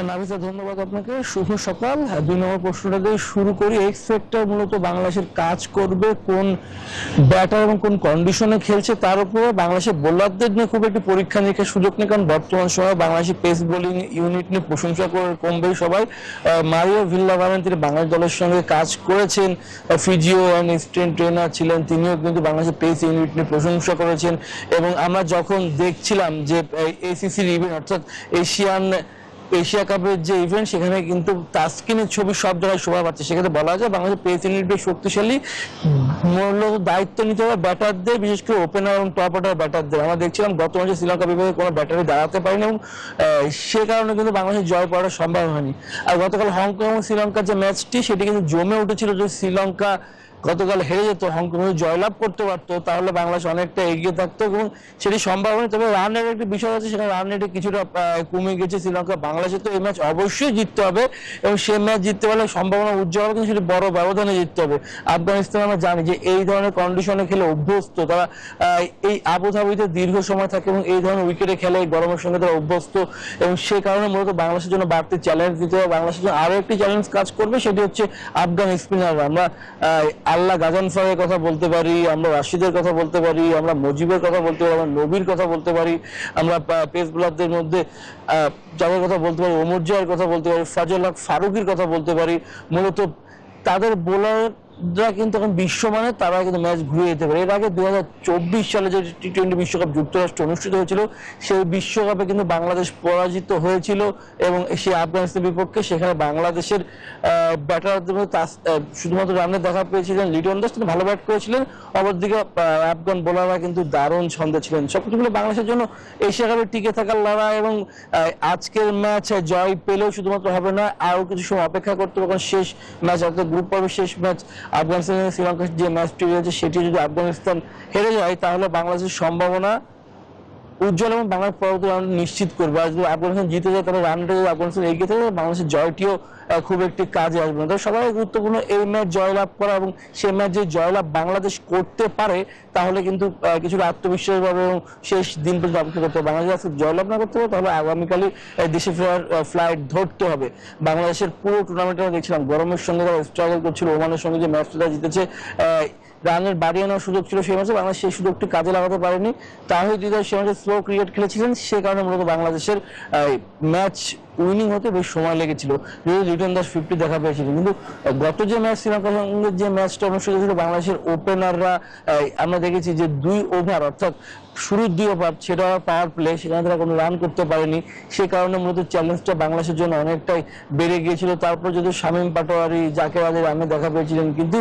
নাফিসা, ধন্যবাদ আপনাকে। শুভ সকাল। 2 নম্বর প্রশ্নটা দিয়ে শুরু করি। এক্স ফ্যাক্টর মূলত বাংলাদেশের কাজ করবে কোন ব্যাটার এবং কোন কন্ডিশনে খেলছে তার উপরে। বাংলাদেশের বোলারদের নিয়ে খুব একটি পরীক্ষা নিরীক্ষার সুযোগ নেই, কারণ বর্তমান সময়ে বাংলাদেশের পেস বোলিং ইউনিট নিয়ে প্রশংসা করে কমবেই সবাই। মারিও ভিল্লাভারেন, তিনি বাংলাদেশ দলের সঙ্গে কাজ করেছেন, ফিজিও অ্যান্ড স্ট্রেন্থ ট্রেনার ছিলেন, তিনিও কিন্তু বাংলাদেশের পেস ইউনিট নিয়ে প্রশংসা করেছেন। এবং আমরা যখন দেখছিলাম যে এসিসির ইভেন্ট অর্থাৎ এশিয়া কাপের যে ইভেন্ট, সেখানে কিন্তু তাসকিনের ছবি সব জায়গায় শোভা পাচ্ছে। সেখানে বলা যায় বাংলাদেশের পেস ইউনিট বেশ শক্তিশালী। মূলত দায়িত্ব নিতে হবে ব্যাটারদের, বিশেষ করে ওপেনার এবং টপ অর্ডার ব্যাটারদের। আমরা দেখছিলাম গত ম্যাচে শ্রীলঙ্কা বিপক্ষে কোনো ব্যাটারে দাঁড়াতে পারেনি এবং সে কারণে কিন্তু বাংলাদেশের জয় পাওয়াটা সম্ভব হয়নি। আর গতকাল হংকং এবং শ্রীলঙ্কার যে ম্যাচটি, সেটি কিন্তু জমে উঠেছিল। যে শ্রীলঙ্কা গতকাল হেরে যেত, হংকং জয়লাভ করতে পারতো, তাহলে বাংলাদেশ অনেকটা এগিয়ে থাকতো এবং সেটি সম্ভব হয়নি। তবে রান রেটের একটি বিষয় আছে, সেখানে রান রেটে কিছুটা কমে গেছে শ্রীলঙ্কা। বাংলাদেশে তো এই ম্যাচ অবশ্যই জিততে হবে এবং সে ম্যাচ জিততে পারলে সম্ভাবনা উজ্জ্বল হবে, কিন্তু সেটি বড় ব্যবধানে জিততে হবে। আফগানিস্তান আমরা জানি যে এই ধরনের কন্ডিশনে খেলে অভ্যস্ত, তারা এই আবুধাবিতে দীর্ঘ সময় থাকে এবং এই ধরনের উইকেটে খেলে, এই গরমের সঙ্গে তারা অভ্যস্ত এবং সে কারণে মূলত বাংলাদেশের জন্য বাড়তি চ্যালেঞ্জ দিতে হবে। বাংলাদেশের জন্য আরও একটি চ্যালেঞ্জ কাজ করবে, সেটি হচ্ছে আফগান স্পিনাররা। আমরা আল্লাহ গাজানফারের কথা বলতে পারি, আমরা রাশিদের কথা বলতে পারি, আমরা মুজিবের কথা বলতে পারি, আমরা নবীর কথা বলতে পারি, আমরা পেস বোলারদের মধ্যে যাদের কথা বলতে পারি, ওমর জিয়ার কথা বলতে পারি, ফাজল হক ফারুকির কথা বলতে পারি। মূলত তাদের বোলাররা কিন্তু এখন বিশ্বমানের, তারা কিন্তু ম্যাচ ঘুরিয়ে যেতে পারে। এর আগে 2024 সালে যে টি-20 বিশ্বকাপ যুক্তরাষ্ট্রে অনুষ্ঠিত হয়েছিল, সেই বিশ্বকাপে কিন্তু বাংলাদেশ পরাজিত হয়েছিল এবং সেই আফগানিস্তানের বিপক্ষে সেখানে বাংলাদেশের ব্যাটারদের মধ্যে শুধুমাত্র রানের দেখা পেয়েছিলেন লিটন দাস, তিনি ভালো ব্যাট করেছিলেন। অপরদিকে আফগান বোলাররা কিন্তু দারুণ ছন্দে ছিলেন। সবকিছু মিলে বাংলাদেশের জন্য এশিয়া কাপে টিকে থাকার লড়াই এবং আজকের ম্যাচ জয় পেলেও শুধুমাত্র হবে না, আরও কিছু সময় অপেক্ষা করতে হবে। কারণ শেষ ম্যাচ, অর্থাৎ গ্রুপ পর্বের শেষ ম্যাচ আফগানিস্তান শ্রীলঙ্কার যে ম্যাচটি রয়েছে, সেটি যদি আফগানিস্তান হেরে যায়, তাহলে বাংলাদেশের সম্ভাবনা উজ্জ্বল এবং বাংলার পরবর্তী রাউন্ড নিশ্চিত করবে। আর যদি আফগানিস্তান জিতে যায়, তাহলে রানটা যদি আফগানিস্তান এগিয়ে থাকে, বাংলাদেশের জয়টিও খুব একটি কাজে আসবে না। তবে সবাই গুরুত্বপূর্ণ এই ম্যাচ জয়লাভ করা, এবং সেই ম্যাচ যে জয়লাভ বাংলাদেশ করতে পারে, তাহলে কিন্তু কিছুটা আত্মবিশ্বাস পাবে এবং শেষ দিন পর্যন্ত অপেক্ষা করতে হবে। বাংলাদেশ আজকে জয়লাভ না করতে হবে, তাহলে আগামীকালই দেশে ফেরার ফ্লাইট ধরতে হবে। বাংলাদেশের পুরো টুর্নামেন্টে আমরা দেখছিলাম গরমের সঙ্গে তারা স্ট্রাগল করছিল। ওমানের সঙ্গে যে ম্যাচটা জিতেছে, রানের বাড়িয়ে নেওয়ার সুযোগ ছিল সেই ম্যাচে, বাংলাদেশ সেই সুযোগটি কাজে লাগাতে পারেনি। তাহিদ হৃদয় সে ম্যাচে স্লো ক্রিকেট খেলেছিলেন, সে কারণে মূলত বাংলাদেশের ম্যাচ উইনিং হতে বেশ সময় লেগেছিল, যদি লিটন দাস 50 দেখা পেয়েছিলেন। কিন্তু গত যে ম্যাচ শ্রীলঙ্কার সঙ্গে যে ম্যাচটা অনুষ্ঠিত হয়েছিল, বাংলাদেশের ওপেনাররা আমরা দেখেছি যে 2 ওভার অর্থাৎ শুরুর 2 ওভার, সেটা পাওয়ার প্লে, সেখানে তারা কোনো রান করতে পারেনি। সে কারণে মূলত চ্যালেঞ্জটা বাংলাদেশের জন্য অনেকটাই বেড়ে গিয়েছিল। তারপর যদি শামীম পাটোয়ারি, জাকের আলী রানে দেখা পেয়েছিলেন, কিন্তু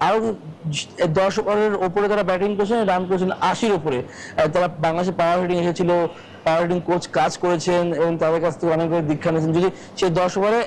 আরও 10 ওভারের ওপরে তারা ব্যাটিং করেছেন, রান করেছেন 80-র উপরে। তারা বাংলাদেশের পাওয়ার হিটিং এসেছিল, পাওয়ার হিটিং কোচ কাজ করেছেন এবং তাদের কাছ থেকে অনেক দীক্ষা নিয়েছেন। যদি সেই 10 ওভারে